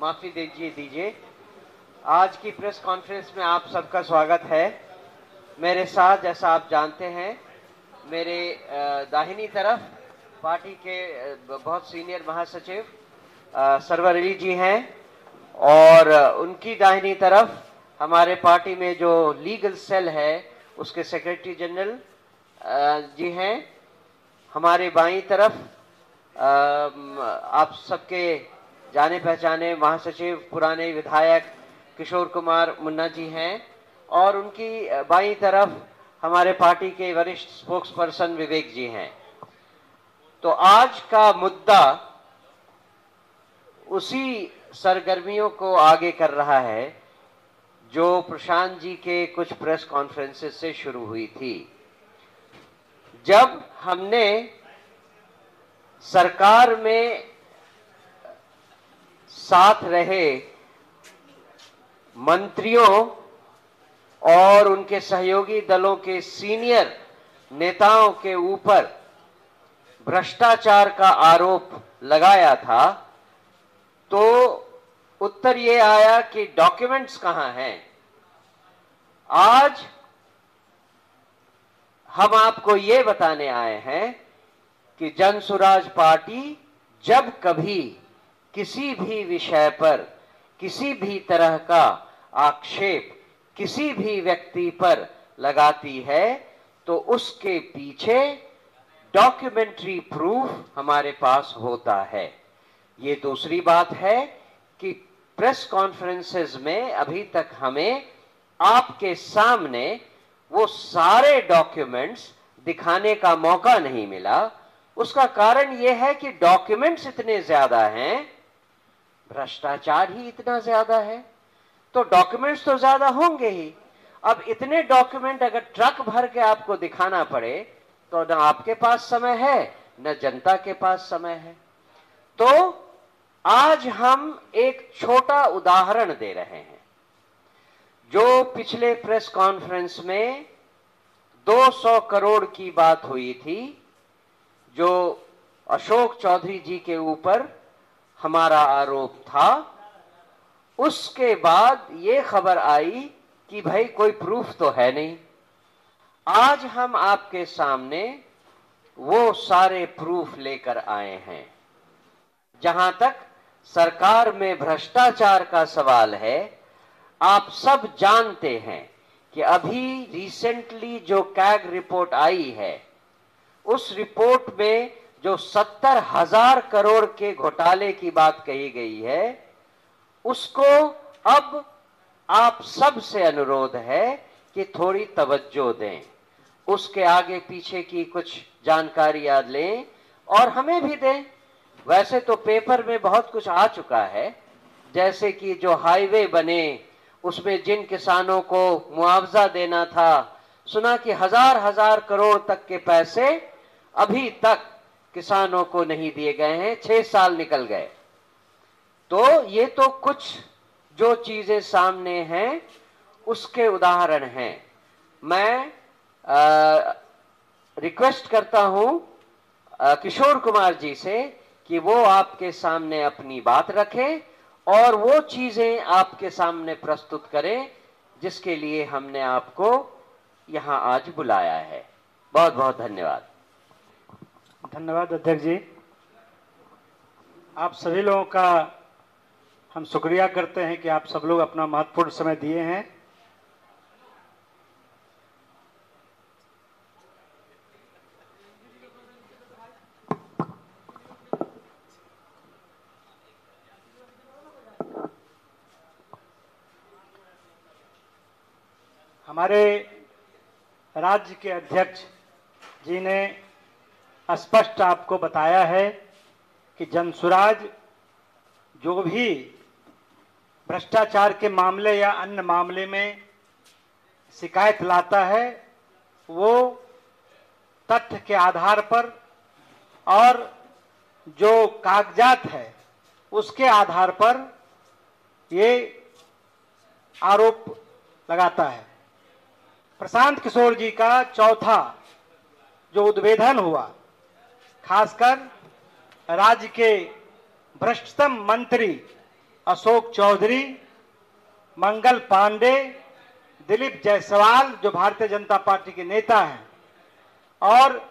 माफी दीजिए। आज की प्रेस कॉन्फ्रेंस में आप सबका स्वागत है। मेरे साथ, जैसा आप जानते हैं, मेरे दाहिनी तरफ पार्टी के बहुत सीनियर महासचिव सरवर अली जी हैं और उनकी दाहिनी तरफ हमारे पार्टी में जो लीगल सेल है उसके सेक्रेटरी जनरल जी हैं। हमारे बाईं तरफ आप सबके जाने पहचाने महासचिव पुराने विधायक किशोर कुमार मुन्ना जी हैं और उनकी बाईं तरफ हमारे पार्टी के वरिष्ठ स्पोक्स पर्सन विवेक जी हैं। तो आज का मुद्दा उसी सरगर्मियों को आगे कर रहा है जो प्रशांत जी के कुछ प्रेस कॉन्फ्रेंसेस से शुरू हुई थी। जब हमने सरकार में साथ रहे मंत्रियों और उनके सहयोगी दलों के सीनियर नेताओं के ऊपर भ्रष्टाचार का आरोप लगाया था, तो उत्तर ये आया कि डॉक्यूमेंट्स कहां हैं। आज हम आपको ये बताने आए हैं कि जनसुराज पार्टी जब कभी किसी भी विषय पर किसी भी तरह का आक्षेप किसी भी व्यक्ति पर लगाती है तो उसके पीछे डॉक्यूमेंट्री प्रूफ हमारे पास होता है। ये दूसरी बात है कि प्रेस कॉन्फ्रेंसेस में अभी तक हमें आपके सामने वो सारे डॉक्यूमेंट्स दिखाने का मौका नहीं मिला। उसका कारण यह है कि डॉक्यूमेंट्स इतने ज्यादा हैं, भ्रष्टाचार ही इतना ज्यादा है, तो डॉक्यूमेंट्स तो ज्यादा होंगे ही। अब इतने डॉक्यूमेंट अगर ट्रक भर के आपको दिखाना पड़े तो न आपके पास समय है न जनता के पास समय है। तो आज हम एक छोटा उदाहरण दे रहे हैं। जो पिछले प्रेस कॉन्फ्रेंस में 200 करोड़ की बात हुई थी, जो अशोक चौधरी जी के ऊपर हमारा आरोप था, उसके बाद ये खबर आई कि भाई कोई प्रूफ तो है नहीं। आज हम आपके सामने वो सारे प्रूफ लेकर आए हैं। जहां तक सरकार में भ्रष्टाचार का सवाल है, आप सब जानते हैं कि अभी रिसेंटली जो कैग रिपोर्ट आई है, उस रिपोर्ट में जो 70,000 करोड़ के घोटाले की बात कही गई है, उसको अब आप सब से अनुरोध है कि थोड़ी तवज्जो दें, उसके आगे पीछे की कुछ जानकारियां लें और हमें भी दें। वैसे तो पेपर में बहुत कुछ आ चुका है, जैसे कि जो हाईवे बने उसमें जिन किसानों को मुआवजा देना था, सुना कि हजार करोड़ तक के पैसे अभी तक किसानों को नहीं दिए गए हैं, 6 साल निकल गए। तो ये तो कुछ जो चीजें सामने हैं उसके उदाहरण हैं। मैं रिक्वेस्ट करता हूं किशोर कुमार जी से कि वो आपके सामने अपनी बात रखें और वो चीजें आपके सामने प्रस्तुत करें जिसके लिए हमने आपको यहां आज बुलाया है। बहुत बहुत धन्यवाद। धन्यवाद अध्यक्ष जी। आप सभी लोगों का हम शुक्रिया करते हैं कि आप सब लोग अपना महत्वपूर्ण समय दिए हैं। हमारे राज्य के अध्यक्ष जी ने स्पष्ट आपको बताया है कि जनसुराज जो भी भ्रष्टाचार के मामले या अन्य मामले में शिकायत लाता है वो तथ्य के आधार पर और जो कागजात है उसके आधार पर ये आरोप लगाता है। प्रशांत किशोर जी का चौथा जो उद्भेदन हुआ, खासकर राज्य के भ्रष्टतम मंत्री अशोक चौधरी, मंगल पांडे, दिलीप जायसवाल जो भारतीय जनता पार्टी के नेता हैं, और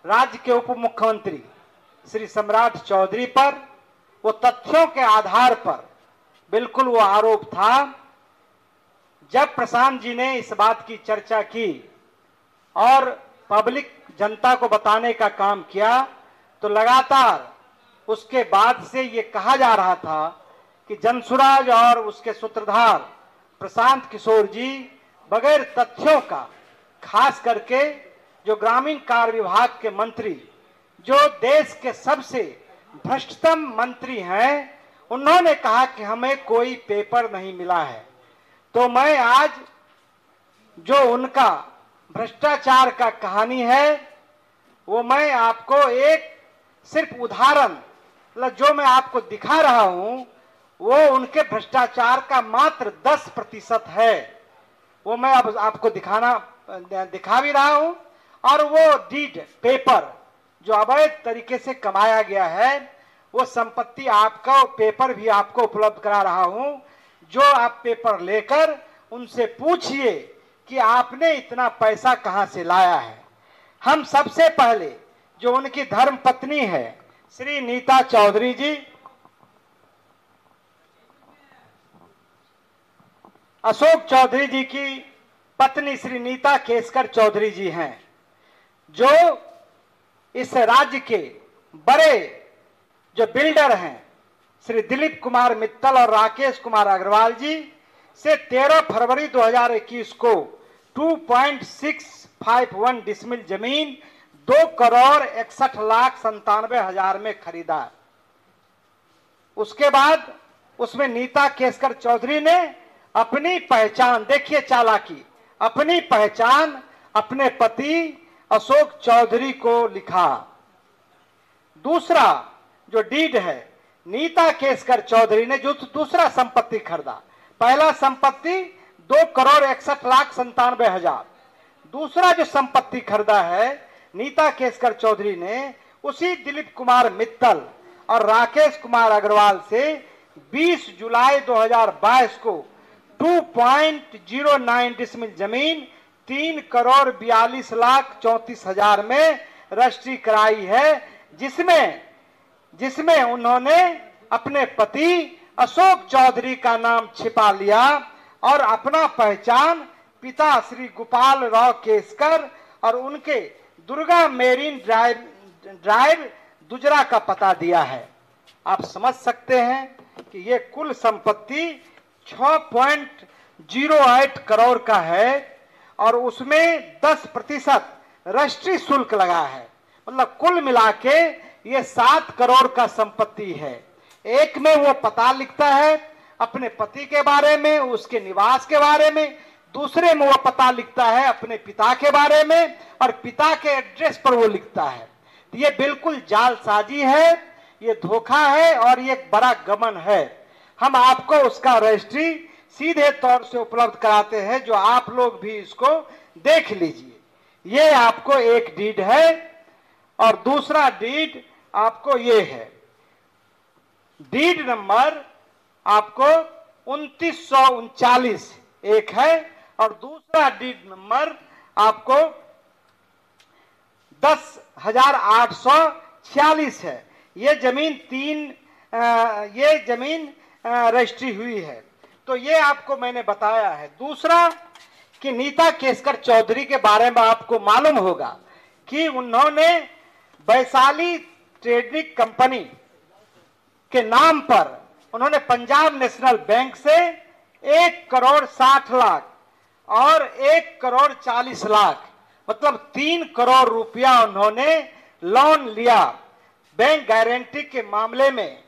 राज्य के उप मुख्यमंत्री श्री सम्राट चौधरी पर वो तथ्यों के आधार पर बिल्कुल वो आरोप था। जब प्रशांत जी ने इस बात की चर्चा की और पब्लिक जनता को बताने का काम किया, तो लगातार उसके बाद से ये कहा जा रहा था कि जनसुराज और उसके सूत्रधार प्रशांत किशोर जी बगैर तथ्यों का, खास करके जो ग्रामीण कार्य विभाग के मंत्री, जो देश के सबसे भ्रष्टतम मंत्री हैं, उन्होंने कहा कि हमें कोई पेपर नहीं मिला है। तो मैं आज जो उनका भ्रष्टाचार का कहानी है वो मैं आपको एक सिर्फ उदाहरण, जो मैं आपको दिखा रहा हूं वो उनके भ्रष्टाचार का मात्र 10% है। वो मैं अब आपको दिखा भी रहा हूं। और वो डीड पेपर जो अवैध तरीके से कमाया गया है, वो संपत्ति आपका पेपर भी आपको उपलब्ध करा रहा हूं, जो आप पेपर लेकर उनसे पूछिए कि आपने इतना पैसा कहां से लाया है। हम सबसे पहले जो उनकी धर्म पत्नी है श्री नीता चौधरी जी, अशोक चौधरी जी की पत्नी श्री नीता केसकर चौधरी जी हैं, जो इस राज्य के बड़े जो बिल्डर हैं श्री दिलीप कुमार मित्तल और राकेश कुमार अग्रवाल जी से 13 फरवरी 2021 को 2.651 डिसमिल जमीन 2,61,97,000 में खरीदा। उसके बाद उसमें नीता केसकर चौधरी ने अपनी पहचान, देखिए चालाकी, अपनी पहचान अपने पति अशोक चौधरी को लिखा। दूसरा जो डीड है, नीता केसकर चौधरी ने जो दूसरा संपत्ति खरीदा, पहला संपत्ति 2,61,97,000, दूसरा जो संपत्ति खरीदा है नीता केसकर चौधरी ने, उसी दिलीप कुमार मित्तल और राकेश कुमार अग्रवाल से 20 जुलाई 2022 को 2.09 डिसमिल जमीन 3,42,34,000 में रजिस्ट्री कराई है, जिसमें उन्होंने अपने पति अशोक चौधरी का नाम छिपा लिया और अपना पहचान पिता श्री गोपाल राव केसकर और उनके दुर्गा मेरीन ड्राइव दुजरा का पता दिया है। आप समझ सकते हैं कि ये कुल संपत्ति 6.08 करोड़ का है और उसमें 10% रजिस्ट्री शुल्क लगा है। मतलब कुल मिला के ये 7 करोड़ का संपत्ति है। एक में वो पता लिखता है अपने पति के बारे में, उसके निवास के बारे में, दूसरे में वो पता लिखता है अपने पिता के बारे में और पिता के एड्रेस पर वो लिखता है। ये बिल्कुल जालसाजी है, ये धोखा है और ये एक बड़ा गबन है। हम आपको उसका रजिस्ट्री सीधे तौर से उपलब्ध कराते हैं, जो आप लोग भी इसको देख लीजिए। ये आपको एक डीड है और दूसरा डीड आपको ये है, डीड नंबर आपको 2939 एक है और दूसरा डीड नंबर आपको 10,846 है। ये जमीन रजिस्ट्री हुई है। तो ये आपको मैंने बताया है। दूसरा कि नीता केसकर चौधरी के बारे में आपको मालूम होगा कि उन्होंने वैशाली ट्रेडिंग कंपनी के नाम पर उन्होंने पंजाब नेशनल बैंक से 1,60,00,000 और 1,40,00,000 मतलब 3 करोड़ रुपया उन्होंने लोन लिया। बैंक गारंटी के मामले में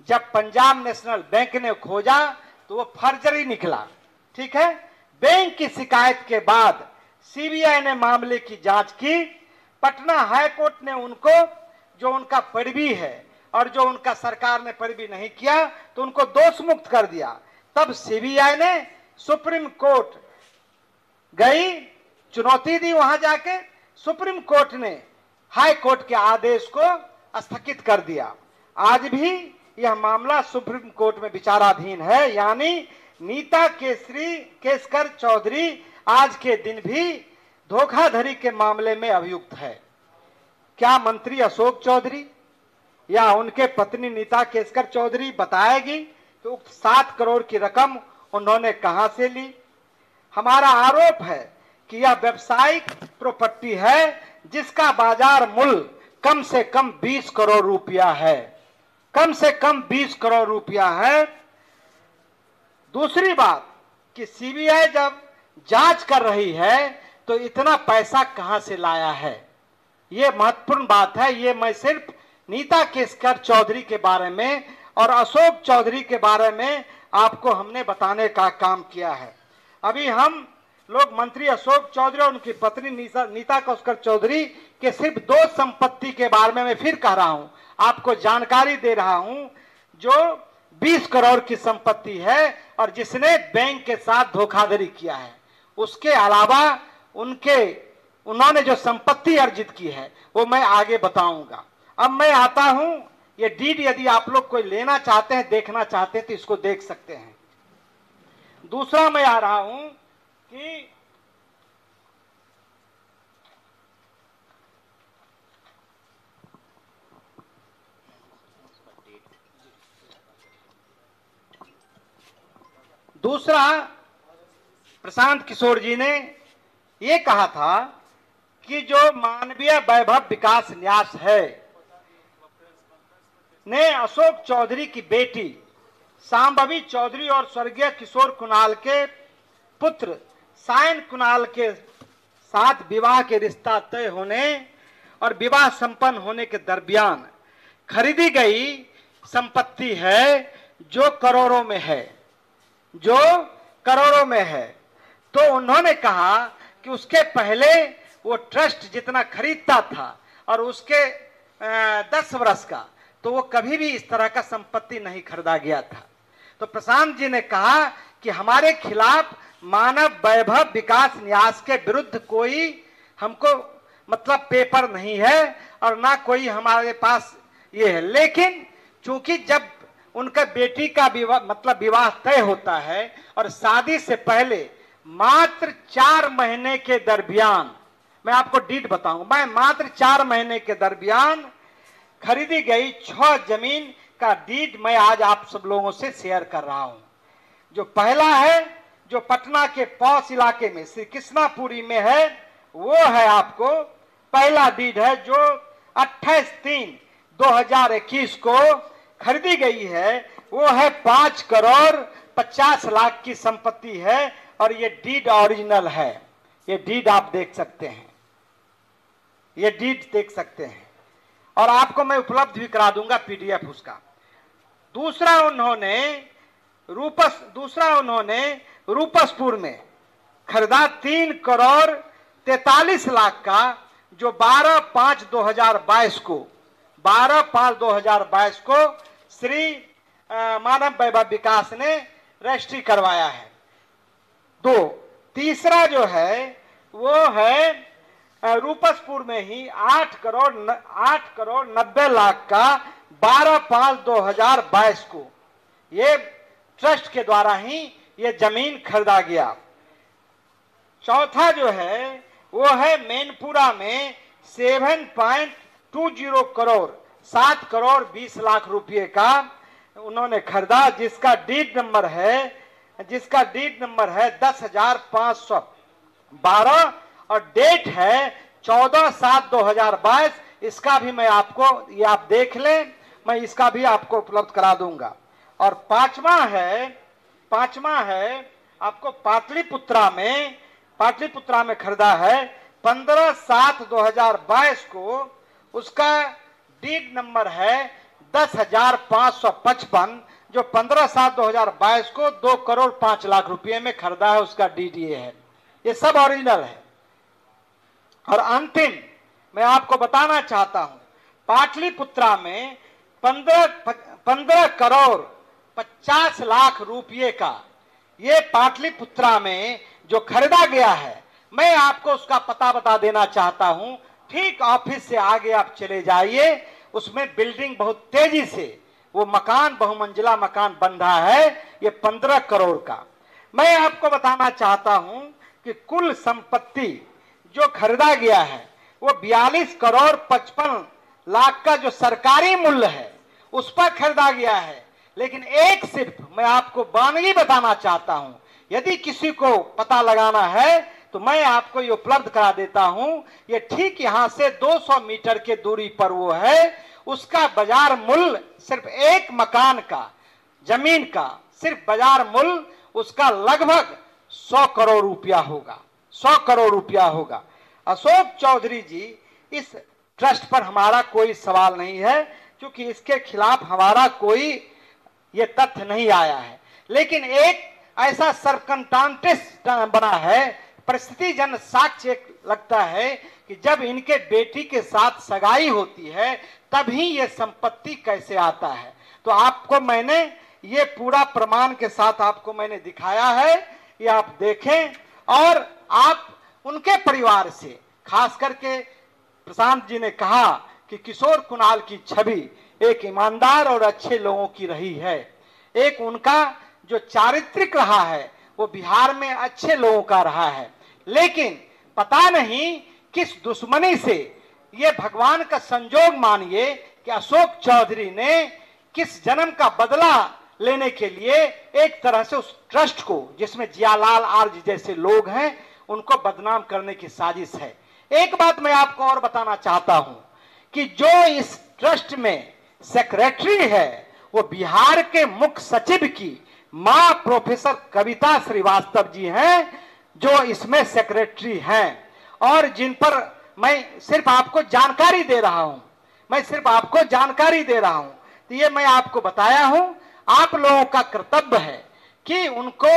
जब पंजाब नेशनल बैंक ने खोजा तो वो फर्जरी निकला। ठीक है। बैंक की शिकायत के बाद सीबीआई ने मामले की जांच की। पटना हाई कोर्ट ने उनको, जो उनका पैरवी है और जो उनका सरकार ने पैरवी नहीं किया, तो उनको दोष मुक्त कर दिया। तब सीबीआई ने सुप्रीम कोर्ट गई, चुनौती दी। वहां जाके सुप्रीम कोर्ट ने हाई कोर्ट के आदेश को स्थगित कर दिया। आज भी यह मामला सुप्रीम कोर्ट में विचाराधीन है। यानी नीता केसकर चौधरी आज के दिन भी धोखाधड़ी के मामले में अभियुक्त है। क्या मंत्री अशोक चौधरी या उनके पत्नी नीता केसकर चौधरी बताएगी कि उक्त 7 करोड़ की रकम उन्होंने कहां से ली? हमारा आरोप है कि यह व्यावसायिक प्रॉपर्टी है जिसका बाजार मूल्य कम से कम 20 करोड़ रुपया है, कम से कम 20 करोड़ रुपया है। दूसरी बात कि सीबीआई जब जांच कर रही है तो इतना पैसा कहां से लाया है, यह महत्वपूर्ण बात है। ये मैं सिर्फ नीता केसकर चौधरी के बारे में और अशोक चौधरी के बारे में आपको हमने बताने का काम किया है। अभी हम लोग मंत्री अशोक चौधरी और उनकी पत्नी नीता केसकर चौधरी के सिर्फ 2 संपत्ति के बारे में मैं फिर कह रहा हूं, आपको जानकारी दे रहा हूं, जो 20 करोड़ की संपत्ति है और जिसने बैंक के साथ धोखाधड़ी किया है। उसके अलावा उन्होंने जो संपत्ति अर्जित की है वो मैं आगे बताऊंगा। अब मैं आता हूं, ये डीड यदि आप लोग कोई लेना चाहते हैं, देखना चाहते हैं तो इसको देख सकते हैं। दूसरा मैं आ रहा हूं कि दूसरा, प्रशांत किशोर जी ने ये कहा था कि जो मानवीय वैभव विकास न्यास है ने अशोक चौधरी की बेटी सांभवी चौधरी और स्वर्गीय किशोर कुणाल के पुत्र सायन कुणाल के साथ विवाह के रिश्ता तय होने और विवाह संपन्न होने के दरमियान खरीदी गई संपत्ति है जो करोड़ों में है, जो करोड़ों में है। तो उन्होंने कहा कि उसके पहले वो ट्रस्ट जितना खरीदता था और उसके 10 वर्ष का, तो वो कभी भी इस तरह का संपत्ति नहीं खरीदा गया था। तो प्रशांत जी ने कहा कि हमारे खिलाफ मानव वैभव विकास न्यास के विरुद्ध कोई हमको मतलब पेपर नहीं है और ना कोई हमारे पास ये है, लेकिन चूंकि जब उनका बेटी का विवाह तय होता है और शादी से पहले मात्र 4 महीने के दरमियान, मैं आपको डीड बताऊंगा, मैं मात्र 4 महीने के दरमियान खरीदी गई 6 जमीन का डीड मैं आज आप सब लोगों से शेयर कर रहा हूं। जो पहला है, जो पटना के पौष इलाके में श्री कृष्णापुरी में है, वो है आपको पहला डीड है जो 28/3/2021 को खरीदी गई है। वो है 5 करोड़ 50 लाख की संपत्ति है और ये डीड ओरिजिनल है। ये डीड आप देख सकते हैं, ये डीड देख सकते हैं और आपको मैं उपलब्ध भी करा दूंगा पीडीएफ उसका। दूसरा उन्होंने रूपसपुर में खरीदा 3 करोड़ 43 लाख का, जो 12/5/2022 को श्री मानव वैभव विकास ने रजिस्ट्री करवाया है। 2, तीसरा जो है वो है रूपसपुर में ही 8 करोड़ 90 लाख का 12/5/2022 को ये ट्रस्ट के द्वारा ही ये जमीन खरीदा गया। चौथा जो है वो है मैनपुरा में 7.20 करोड़ 7 करोड़ 20 लाख रुपए का उन्होंने खरीदा, जिसका डीड नंबर है 10,512 और डेट है 14/7/2022। इसका भी मैं आपको, ये आप देख लें, मैं इसका भी आपको उपलब्ध करा दूंगा। और पांचवा है आपको पाटलिपुत्रा में खरीदा है 15/7/2022 को, उसका डीड नंबर है 10,555, जो 15/7/2022 को 2 करोड़ 5 लाख रुपए में खरीदा है, उसका डीड ये है। ये सब ओरिजिनल है। और अंतिम मैं आपको बताना चाहता हूं, पाटलिपुत्रा में 15 करोड़ 50 लाख रुपए का ये पाटलिपुत्रा में जो खरीदा गया है, मैं आपको उसका पता बता देना चाहता हूं। ठीक ऑफिस से आगे आप चले जाइए, उसमें बिल्डिंग बहुत तेजी से वो मकान, बहुमंजिला मकान बन रहा है, ये 15 करोड़ का। मैं आपको बताना चाहता हूं कि कुल संपत्ति जो खरीदा गया है वो 42 करोड़ 55 लाख का जो सरकारी मूल्य है उस पर खरीदा गया है। लेकिन एक सिर्फ मैं आपको वानगी बताना चाहता हूं, यदि किसी को पता लगाना है तो मैं आपको ये उपलब्ध करा देता हूं। ये ठीक यहां से 200 मीटर के दूरी पर वो है, उसका बाजार मूल्य सिर्फ एक मकान का, जमीन का सिर्फ बाजार मूल्य उसका लगभग 100 करोड़ रुपया होगा, 100 करोड़ रुपया होगा। अशोक चौधरी जी, इस ट्रस्ट पर हमारा कोई सवाल नहीं है क्योंकि इसके खिलाफ हमारा कोई ये तथ्य नहीं आया है। लेकिन एक ऐसा सर्कमस्टांसेस बना है, परिस्थिति जन साक्ष्य लगता है कि जब इनके बेटी के साथ सगाई होती है तभी ये संपत्ति कैसे आता है। तो आपको मैंने ये पूरा प्रमाण के साथ आपको मैंने दिखाया है, ये आप देखें। और आप उनके परिवार से, खास करके प्रशांत जी ने कहा कि किशोर कुणाल की छवि एक ईमानदार और अच्छे लोगों की रही है, एक उनका जो चारित्रिक रहा है वो बिहार में अच्छे लोगों का रहा है। लेकिन पता नहीं किस दुश्मनी से, ये भगवान का संजोग मानिए कि अशोक चौधरी ने किस जन्म का बदला लेने के लिए एक तरह से उस ट्रस्ट को, जिसमें जियालाल आर्य जैसे लोग हैं, उनको बदनाम करने की साजिश है। एक बात मैं आपको और बताना चाहता हूं कि जो इस ट्रस्ट में सेक्रेटरी है वो बिहार के मुख्य सचिव की मां प्रोफेसर कविता श्रीवास्तव जी हैं, जो इसमें सेक्रेटरी हैं और जिन पर मैं सिर्फ आपको जानकारी दे रहा हूं, मैं सिर्फ आपको जानकारी दे रहा हूं। तो ये मैं आपको बताया हूं, आप लोगों का कर्तव्य है कि उनको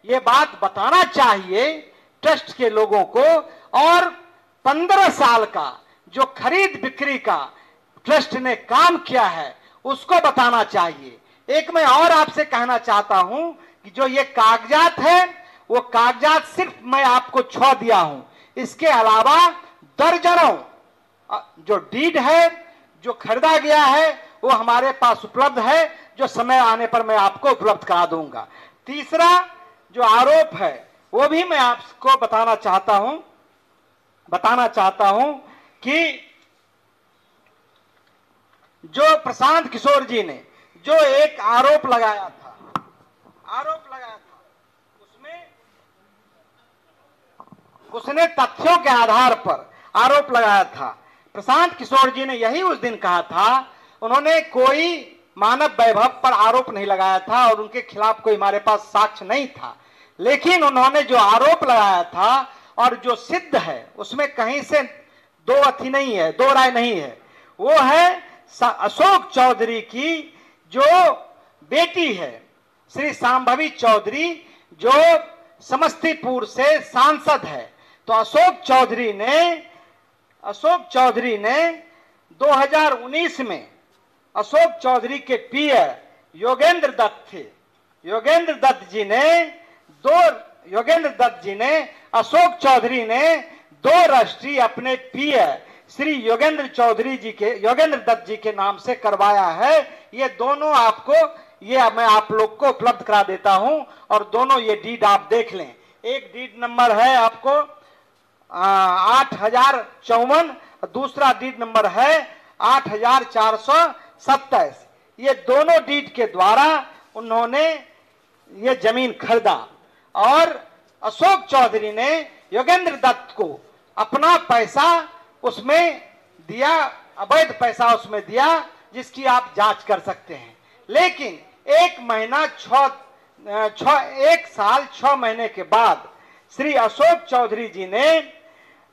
ये बात बताना चाहिए ट्रस्ट के लोगों को, और 15 साल का जो खरीद बिक्री का ट्रस्ट ने काम किया है उसको बताना चाहिए। एक मैं और आपसे कहना चाहता हूं कि जो ये कागजात है वो कागजात सिर्फ मैं आपको छुआ दिया हूं, इसके अलावा दर्जनों जो डीड है, जो खरीदा गया है वो हमारे पास उपलब्ध है, जो समय आने पर मैं आपको उपलब्ध करा दूंगा। तीसरा जो आरोप है वो भी मैं आपको बताना चाहता हूं कि जो प्रशांत किशोर जी ने जो एक आरोप लगाया था उसने तथ्यों के आधार पर आरोप लगाया था। प्रशांत किशोर जी ने यही उस दिन कहा था, उन्होंने कोई मानव वैभव पर आरोप नहीं लगाया था और उनके खिलाफ कोई हमारे पास साक्ष्य नहीं था, लेकिन उन्होंने जो आरोप लगाया था और जो सिद्ध है उसमें कहीं से दो राय नहीं है। वो है अशोक चौधरी की जो बेटी है श्री सांभवी चौधरी, जो समस्तीपुर से सांसद है। तो अशोक चौधरी ने 2019 में अशोक चौधरी के पियर योगेंद्र दत्त थे, योगेंद्र दत्त जी ने अशोक चौधरी ने 2 रजिस्ट्री अपने पियर श्री योगेंद्र दत्त जी के नाम से करवाया है। ये दोनों आपको, ये मैं आप लोग को उपलब्ध करा देता हूं और दोनों ये डीड आप देख लें। एक डीड नंबर है आपको 8054, दूसरा डीड नंबर है 8427। ये दोनों डीड के द्वारा उन्होंने ये जमीन खरीदा और अशोक चौधरी ने योगेंद्र दत्त को अपना पैसा उसमें दिया, अवैध पैसा उसमें दिया, जिसकी आप जांच कर सकते हैं। लेकिन 1 साल 6 महीने के बाद श्री अशोक चौधरी जी ने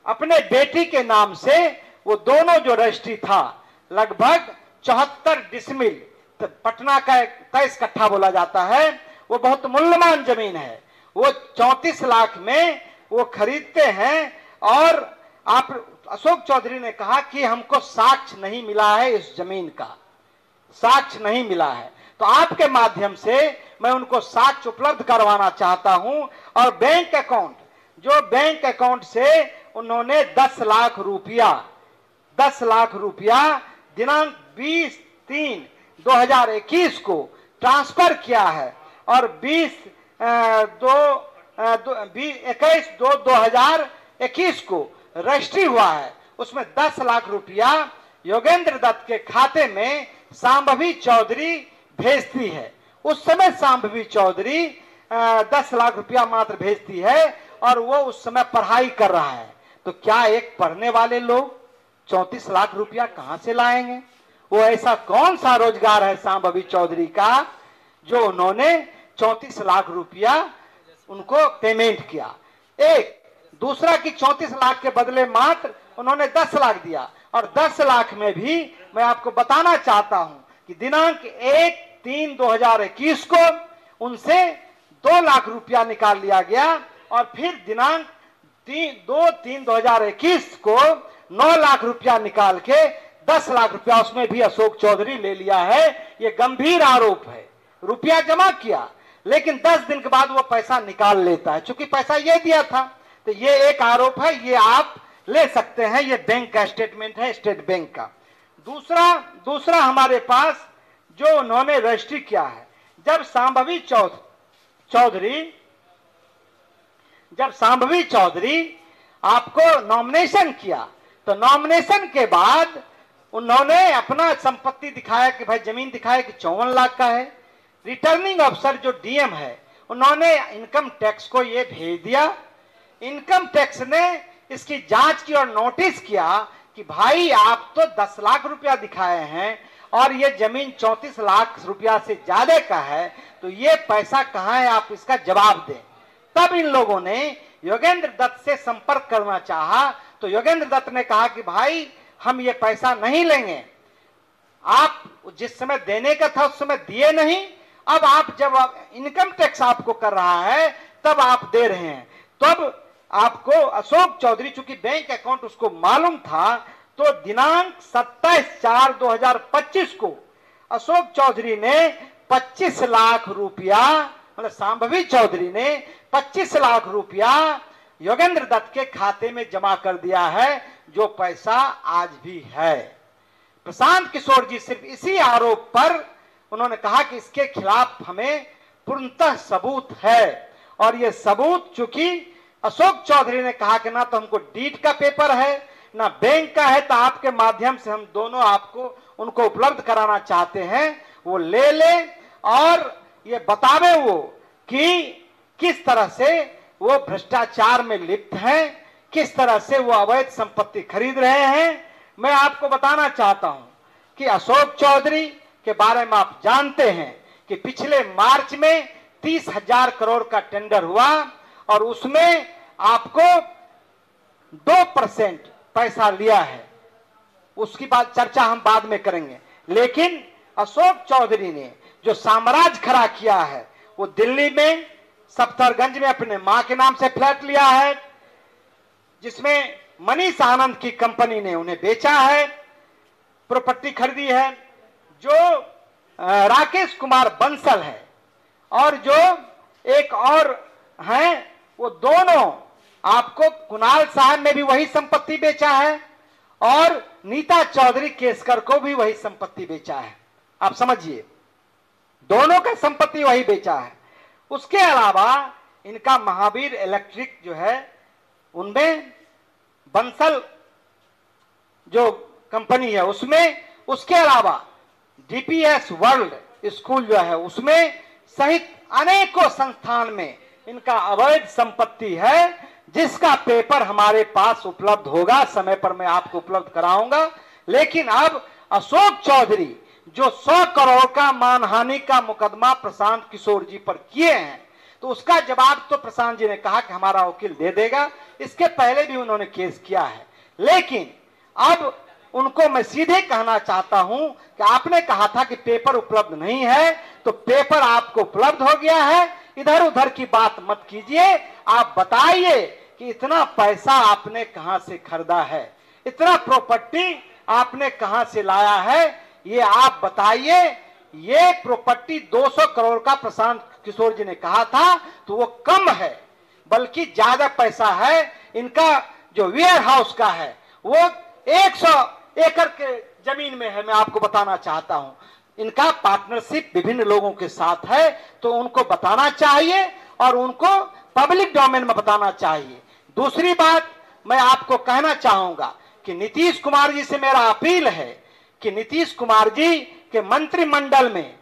अपने बेटी के नाम से वो दोनों जो रजिस्ट्री था लगभग 74 डिसमिल, पटना का 23 कट्ठा बोला जाता है, वो बहुत मूल्यवान जमीन है, वो 34 लाख में वो खरीदते हैं। और आप अशोक चौधरी ने कहा कि हमको साक्ष्य नहीं मिला है, इस जमीन का साक्ष्य नहीं मिला है। तो आपके माध्यम से मैं उनको साक्ष्य उपलब्ध करवाना चाहता हूं। और बैंक अकाउंट से उन्होंने 10 लाख रुपया दिनांक 2021 को ट्रांसफर किया है और 21/2/2021 को रजिस्ट्री हुआ है, उसमें 10 लाख रुपया योगेंद्र दत्त के खाते में सांभवी चौधरी भेजती है। उस समय सांभवी चौधरी 10 लाख रुपया मात्र भेजती है और वो उस समय पढ़ाई कर रहा है। तो क्या एक पढ़ने वाले लोग 34 लाख रुपया कहां से लाएंगे? वो ऐसा कौन सा रोजगार है सांभवी चौधरी का जो उन्होंने 34 लाख रुपया उनको पेमेंट किया? एक दूसरा कि 34 लाख के बदले मात्र उन्होंने 10 लाख दिया, और 10 लाख में भी मैं आपको बताना चाहता हूं कि दिनांक 1/3/2021 को उनसे 2 लाख रुपया निकाल लिया गया और फिर दिनांक 2/3/2021 को 9 लाख रुपया निकाल के 10 लाख रुपया उसमें भी अशोक चौधरी ले लिया है। यह गंभीर आरोप है। रुपया जमा किया लेकिन 10 दिन के बाद वो पैसा निकाल लेता है, चूंकि पैसा ये दिया था। तो ये एक आरोप है, ये आप ले सकते हैं, ये बैंक का स्टेटमेंट है, स्टेट बैंक का। दूसरा हमारे पास जो उन्होंने रजिस्ट्री किया है, जब सांभवी चौधरी आपको नॉमिनेशन किया तो नॉमिनेशन के बाद उन्होंने अपना संपत्ति दिखाया कि भाई जमीन दिखाया कि 54 लाख का है। रिटर्निंग अफसर जो डीएम है उन्होंने इनकम टैक्स को ये भेज दिया। इनकम टैक्स ने इसकी जांच की और नोटिस किया कि भाई आप तो 10 लाख रुपया दिखाए हैं और ये जमीन 34 लाख रुपया से ज्यादा का है, तो ये पैसा कहां है, आप इसका जवाब दें। तब इन लोगों ने योगेंद्र दत्त से संपर्क करना चाहा तो योगेंद्र दत्त ने कहा कि भाई हम ये पैसा नहीं लेंगे, आप जिस समय देने का था उस समय दिए नहीं, अब आप जब इनकम टैक्स आपको कर रहा है तब आप दे रहे हैं। तब आपको अशोक चौधरी, चूंकि बैंक अकाउंट उसको मालूम था, तो दिनांक 27/4/2025 को अशोक चौधरी ने 25 लाख रुपया, मतलब सांभवी चौधरी ने 25 लाख रुपया योगेंद्र दत्त के खाते में जमा कर दिया है, जो पैसा आज भी है। प्रशांत किशोर जी सिर्फ इसी आरोप पर उन्होंने कहा कि इसके खिलाफ हमें पूर्णतः सबूत है, और यह सबूत चूंकि अशोक चौधरी ने कहा कि ना तो हमको डीड का पेपर है ना बैंक का है, तो आपके माध्यम से हम दोनों आपको उनको उपलब्ध कराना चाहते हैं, वो ले ले और ये बतावे वो कि किस तरह से वो भ्रष्टाचार में लिप्त हैं, किस तरह से वो अवैध संपत्ति खरीद रहे हैं। मैं आपको बताना चाहता हूं कि अशोक चौधरी के बारे में आप जानते हैं कि पिछले मार्च में 30,000 करोड़ का टेंडर हुआ और उसमें आपको 2% पैसा लिया है। उसकी बात चर्चा हम बाद में करेंगे, लेकिन अशोक चौधरी ने जो साम्राज्य खड़ा किया है वो दिल्ली में सफ्दरगंज में अपने मां के नाम से फ्लैट लिया है, जिसमें मनीष आनंद की कंपनी ने उन्हें बेचा है, प्रॉपर्टी खरीदी है। जो राकेश कुमार बंसल है और जो एक और हैं, वो दोनों आपको कुणाल साहब ने भी वही संपत्ति बेचा है और नीता चौधरी केसकर को भी वही संपत्ति बेचा है। आप समझिए, दोनों का संपत्ति वही बेचा है। उसके अलावा इनका महावीर इलेक्ट्रिक जो है उनमें बंसल जो कंपनी है उसमें, उसके अलावा डीपीएस वर्ल्ड स्कूल जो है उसमें सहित अनेकों संस्थान में इनका अवैध संपत्ति है, जिसका पेपर हमारे पास उपलब्ध होगा, समय पर मैं आपको उपलब्ध कराऊंगा। लेकिन अब अशोक चौधरी जो 100 करोड़ का मानहानि का मुकदमा प्रशांत किशोर जी पर किए हैं, तो उसका जवाब तो प्रशांत जी ने कहा कि हमारा वकील दे देगा। इसके पहले भी उन्होंने केस किया है, लेकिन अब उनको मैं सीधे कहना चाहता हूं कि आपने कहा था कि पेपर उपलब्ध नहीं है, तो पेपर आपको उपलब्ध हो गया है। इधर उधर की बात मत कीजिए, आप बताइए कि इतना पैसा आपने कहां से खरीदा है, इतना प्रॉपर्टी आपने कहां से लाया है, ये आप बताइए। ये प्रॉपर्टी 200 करोड़ का प्रशांत किशोर जी ने कहा था, तो वो कम है, बल्कि ज्यादा पैसा है। इनका जो वेयर हाउस का है वो 100 एकड़ के जमीन में है। मैं आपको बताना चाहता हूं, इनका पार्टनरशिप विभिन्न लोगों के साथ है, तो उनको बताना चाहिए और उनको पब्लिक डोमेन में बताना चाहिए। दूसरी बात मैं आपको कहना चाहूंगा कि नीतीश कुमार जी से मेरा अपील है कि नीतीश कुमार जी के मंत्रिमंडल में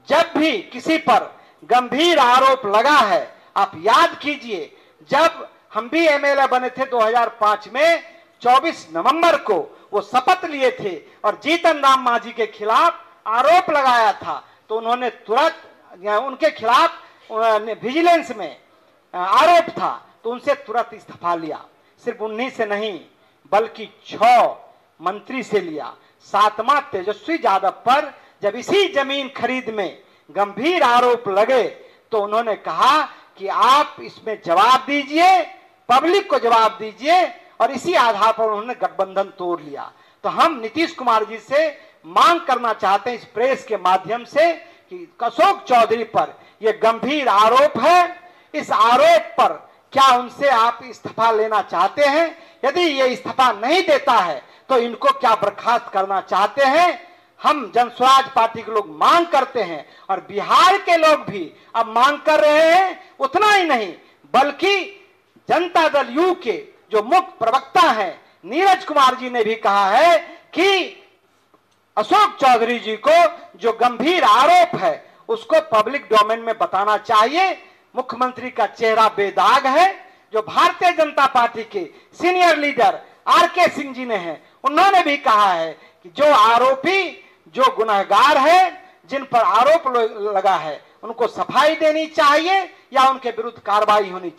जब भी किसी पर गंभीर आरोप लगा है, आप याद कीजिए जब हम भी एमएलए बने थे 2005 में 24 नवंबर को वो शपथ लिए थे और जीतन राम मांझी के खिलाफ आरोप लगाया था, तो उन्होंने तुरंत उनके खिलाफ विजिलेंस में आरोप था तो उनसे तुरंत इस्तीफा लिया। सिर्फ उन्हीं से नहीं बल्कि 6 मंत्री से लिया। 7वां तेजस्वी यादव पर जब इसी जमीन खरीद में गंभीर आरोप लगे तो उन्होंने कहा कि आप इसमें जवाब दीजिए, पब्लिक को जवाब दीजिए, और इसी आधार पर उन्होंने गठबंधन तोड़ लिया। तो हम नीतीश कुमार जी से मांग करना चाहते हैं इस प्रेस के माध्यम से कि अशोक चौधरी पर यह गंभीर आरोप है, इस आरोप पर क्या उनसे आप इस्तीफा लेना चाहते हैं? यदि ये इस्तीफा नहीं देता है तो इनको क्या बर्खास्त करना चाहते हैं? हम जनस्वराज पार्टी के लोग मांग करते हैं और बिहार के लोग भी अब मांग कर रहे हैं। उतना ही नहीं बल्कि जनता दल यू के जो मुख्य प्रवक्ता हैं नीरज कुमार जी ने भी कहा है कि अशोक चौधरी जी को जो गंभीर आरोप है उसको पब्लिक डोमेन में बताना चाहिए। मुख्यमंत्री का चेहरा बेदाग है। जो भारतीय जनता पार्टी के senior leader R K Singh ji ने है, उन्होंने भी कहा है कि जो आरोपी, जो गुनहगार है, जिन पर आरोप लगा है, उनको सफाई देनी चाहिए या उनके विरुद्ध कार्रवाई होनी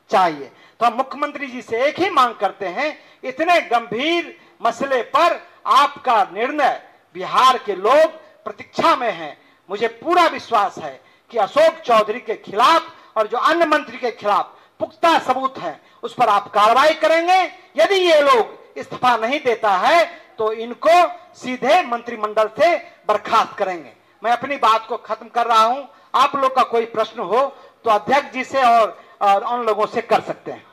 चाहिए। तो हम मुख्यमंत्री जी से एक ही मांग करते हैं, इतने गंभीर मसले पर आपका निर्णय बिहार के लोग प्रतीक्षा में हैं। मुझे पूरा विश्वास है कि अशोक चौधरी के खिलाफ और जो अन्य मंत्री के खिलाफ पुख्ता सबूत हैं उस पर आप कार्रवाई करेंगे। यदि ये लोग इस्तीफा नहीं देता है तो इनको सीधे मंत्रिमंडल से बर्खास्त करेंगे। मैं अपनी बात को खत्म कर रहा हूं। आप लोग का कोई प्रश्न हो तो अध्यक्ष जी से और उन लोगों से कर सकते हैं।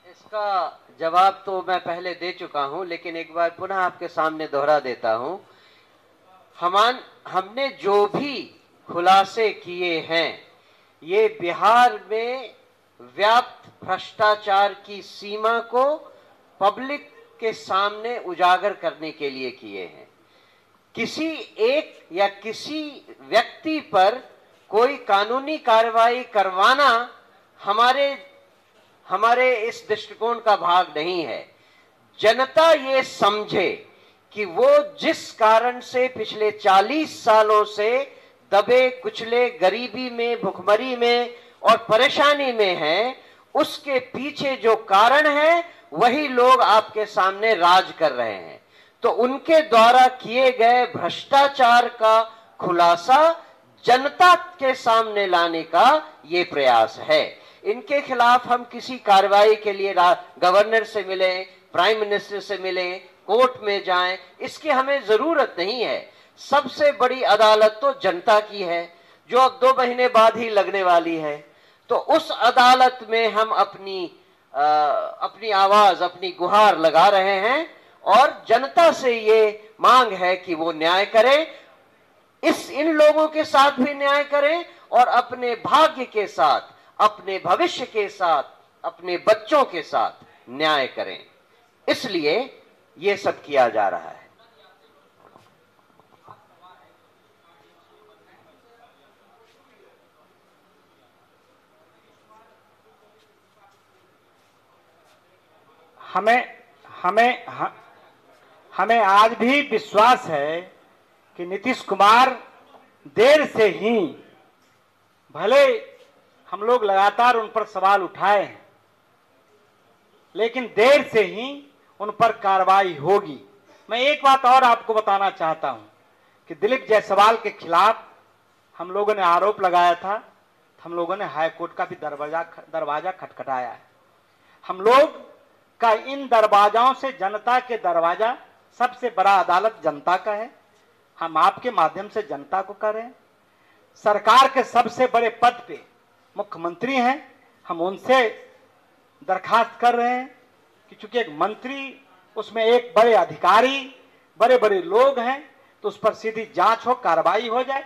इसका जवाब तो मैं पहले दे चुका हूं, लेकिन एक बार पुनः आपके सामने दोहरा देता हूं। हमने जो भी खुलासे किए हैं ये बिहार में व्याप्त भ्रष्टाचार की सीमा को पब्लिक के सामने उजागर करने के लिए किए हैं। किसी एक या किसी व्यक्ति पर कोई कानूनी कार्रवाई करवाना हमारे इस दृष्टिकोण का भाग नहीं है। जनता ये समझे कि वो जिस कारण से पिछले 40 सालों से दबे कुचले गरीबी में, भुखमरी में और परेशानी में हैं, उसके पीछे जो कारण है वही लोग आपके सामने राज कर रहे हैं। तो उनके द्वारा किए गए भ्रष्टाचार का खुलासा जनता के सामने लाने का ये प्रयास है। इनके खिलाफ हम किसी कार्रवाई के लिए गवर्नर से मिले, प्राइम मिनिस्टर से मिले, कोर्ट में जाएं, इसकी हमें जरूरत नहीं है। सबसे बड़ी अदालत तो जनता की है जो अब 2 महीने बाद ही लगने वाली है। तो उस अदालत में हम अपनी आवाज, अपनी गुहार लगा रहे हैं और जनता से ये मांग है कि वो न्याय करें, इन लोगों के साथ भी न्याय करें और अपने भाग्य के साथ, अपने भविष्य के साथ, अपने बच्चों के साथ न्याय करें। इसलिए ये सब किया जा रहा है। हमें आज भी विश्वास है कि नीतीश कुमार देर से ही, भले हम लोग लगातार उन पर सवाल उठाए हैं, लेकिन देर से ही उन पर कार्रवाई होगी। मैं एक बात और आपको बताना चाहता हूं कि दिलीप जायसवाल के खिलाफ हम लोगों ने आरोप लगाया था, हम लोगों ने हाई कोर्ट का भी दरवाजा खटखटाया है। हम लोग का इन दरवाजाओं से जनता के दरवाजा, सबसे बड़ा अदालत जनता का है। हम आपके माध्यम से जनता को कह रहे हैं, सरकार के सबसे बड़े पद पे मुख्यमंत्री हैं, हम उनसे दरखास्त कर रहे हैं कि चूंकि एक मंत्री, उसमें एक बड़े अधिकारी, बड़े बड़े लोग हैं, तो उस पर सीधी जांच हो, कार्रवाई हो जाए।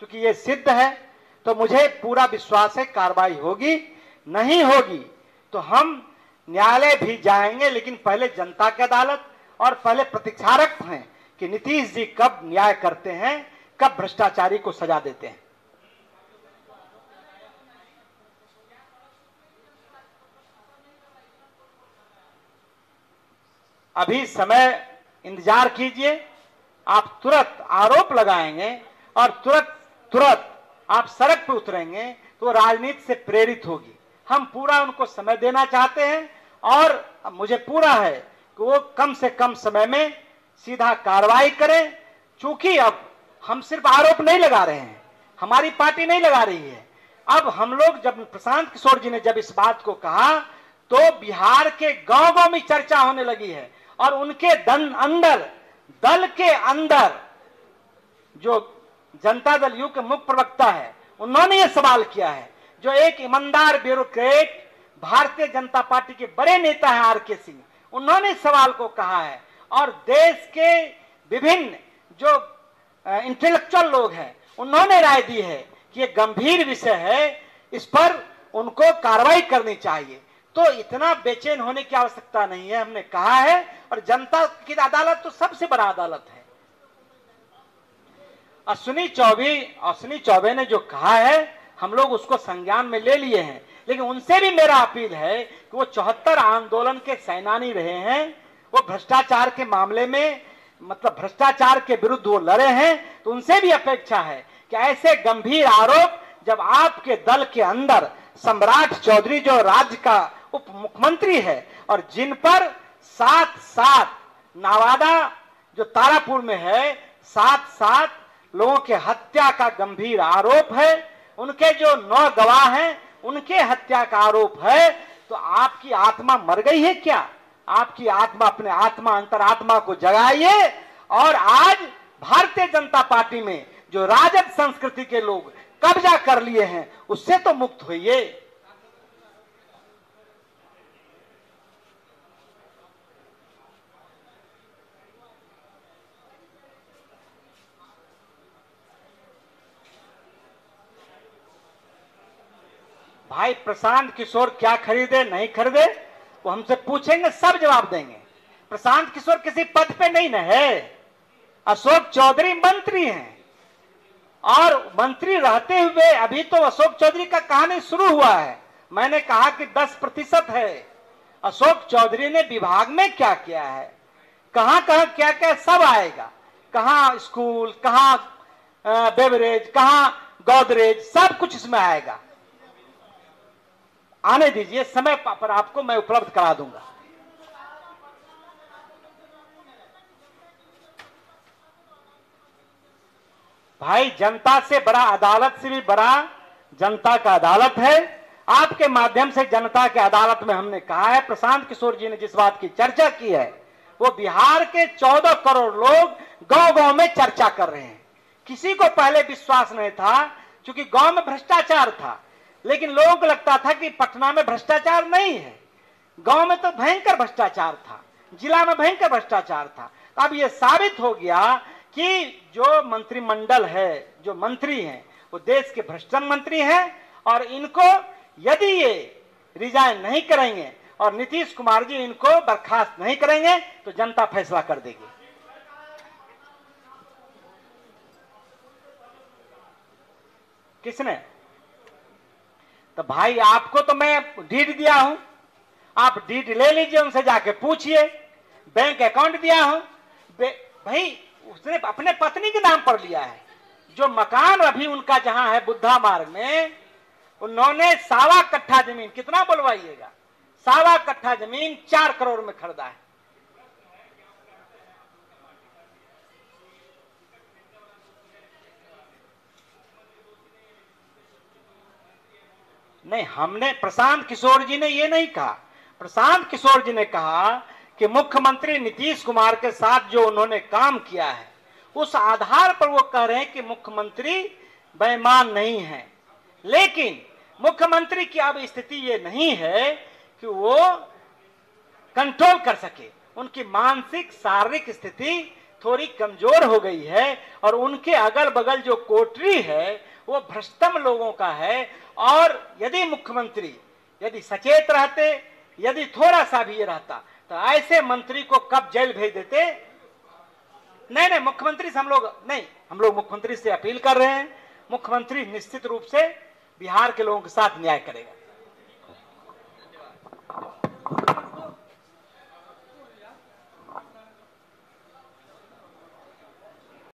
क्योंकि ये सिद्ध है, तो मुझे पूरा विश्वास है कार्रवाई होगी। नहीं होगी तो हम न्यायालय भी जाएंगे, लेकिन पहले जनता की अदालत, और पहले प्रतीक्षारत हैं कि नीतीश जी कब न्याय करते हैं, कब भ्रष्टाचारी को सजा देते हैं। अभी समय इंतजार कीजिए, आप तुरंत आरोप लगाएंगे और तुरंत आप सड़क पर उतरेंगे तो राजनीति से प्रेरित होगी। हम पूरा उनको समय देना चाहते हैं और मुझे पूरा है कि वो कम से कम समय में सीधा कार्रवाई करें। चूंकि अब हम सिर्फ आरोप नहीं लगा रहे हैं, हमारी पार्टी नहीं लगा रही है। अब हम लोग, जब प्रशांत किशोर जी ने जब इस बात को कहा तो बिहार के गांव-गांव में चर्चा होने लगी है, और उनके दल के अंदर जो जनता दल यू के मुख्य प्रवक्ता है, उन्होंने ये सवाल किया है, जो एक ईमानदार ब्यूरोक्रेट भारतीय जनता पार्टी के बड़े नेता हैं आर.के. सिंह, उन्होंने सवाल को कहा है। और देश के विभिन्न जो इंटेलेक्चुअल लोग हैं, उन्होंने राय दी है कि ये गंभीर विषय है, इस पर उनको कार्रवाई करनी चाहिए। तो इतना बेचैन होने की आवश्यकता नहीं है, हमने कहा है। और जनता की अदालत तो सबसे बड़ा अदालत है। अश्विनी चौबे ने जो कहा है, हम लोग उसको संज्ञान में ले लिए हैं, लेकिन उनसे भी मेरा अपील है कि वो 74 आंदोलन के सेनानी रहे हैं, वो भ्रष्टाचार के मामले में, मतलब भ्रष्टाचार के विरुद्ध वो लड़े हैं, तो उनसे भी अपेक्षा है कि ऐसे गंभीर आरोप जब आपके दल के अंदर सम्राट चौधरी जो राज्य का उप मुख्यमंत्री है, और जिन पर सात नवादा जो तारापुर में है, 7 लोगों के हत्या का गंभीर आरोप है, उनके जो 9 गवाह हैं उनके हत्या का आरोप है, तो आपकी आत्मा मर गई है क्या? आपकी आत्मा, अपने अंतरात्मा को जगाइए, और आज भारतीय जनता पार्टी में जो राजद संस्कृति के लोग कब्जा कर लिए हैं, उससे तो मुक्त होइए। भाई प्रशांत किशोर क्या खरीदे नहीं खरीदे वो हमसे पूछेंगे, सब जवाब देंगे। प्रशांत किशोर किसी पद पे नहीं न है। अशोक चौधरी मंत्री हैं, और मंत्री रहते हुए अभी तो अशोक चौधरी का कहानी शुरू हुआ है। मैंने कहा कि 10% है। अशोक चौधरी ने विभाग में क्या किया है, कहां कहां क्या क्या, सब आएगा। कहां स्कूल, कहां बेवरेज, कहां गोदरेज, सब कुछ इसमें आएगा। आने दीजिए, समय पर आपको मैं उपलब्ध करा दूंगा। भाई जनता से बड़ा, अदालत से भी बड़ा जनता का अदालत है। आपके माध्यम से जनता के अदालत में हमने कहा है, प्रशांत किशोर जी ने जिस बात की चर्चा की है, वो बिहार के 14 करोड़ लोग गांव-गांव में चर्चा कर रहे हैं। किसी को पहले विश्वास नहीं था, क्योंकि गांव में भ्रष्टाचार था, लेकिन लोगों को लगता था कि पटना में भ्रष्टाचार नहीं है। गांव में तो भयंकर भ्रष्टाचार था, जिला में भयंकर भ्रष्टाचार था। अब यह साबित हो गया कि जो मंत्रिमंडल है, जो मंत्री हैं, वो देश के भ्रष्ट मंत्री हैं, और इनको यदि ये रिजाइन नहीं करेंगे और नीतीश कुमार जी इनको बर्खास्त नहीं करेंगे, तो जनता फैसला कर देगी। किसने? तो भाई आपको तो मैं डीड दिया हूं, आप डीड ले लीजिए, उनसे जाके पूछिए। बैंक अकाउंट दिया हूं, भाई उसने अपने पत्नी के नाम पर लिया है। जो मकान अभी उनका जहां है बुद्धा मार्ग में, उन्होंने 1.25 कट्ठा जमीन, कितना बोलवाइएगा, 1.25 कट्ठा जमीन 4 करोड़ में खरीदा है। नहीं, हमने, प्रशांत किशोर जी ने ये नहीं कहा, प्रशांत किशोर जी ने कहा कि मुख्यमंत्री नीतीश कुमार के साथ जो उन्होंने काम किया है, उस आधार पर वो कह रहे हैं कि मुख्यमंत्री बेईमान नहीं है। लेकिन मुख्यमंत्री की अब स्थिति ये नहीं है कि वो कंट्रोल कर सके। उनकी मानसिक शारीरिक स्थिति थोड़ी कमजोर हो गई है और उनके अगल बगल जो कोठरी है वो भ्रष्टम लोगों का है। और यदि मुख्यमंत्री यदि सचेत रहते, यदि थोड़ा सा भी ये रहता, तो ऐसे मंत्री को कब जेल भेज देते। नहीं, मुख्यमंत्री से हम लोग मुख्यमंत्री से अपील कर रहे हैं, मुख्यमंत्री निश्चित रूप से बिहार के लोगों के साथ न्याय करेगा।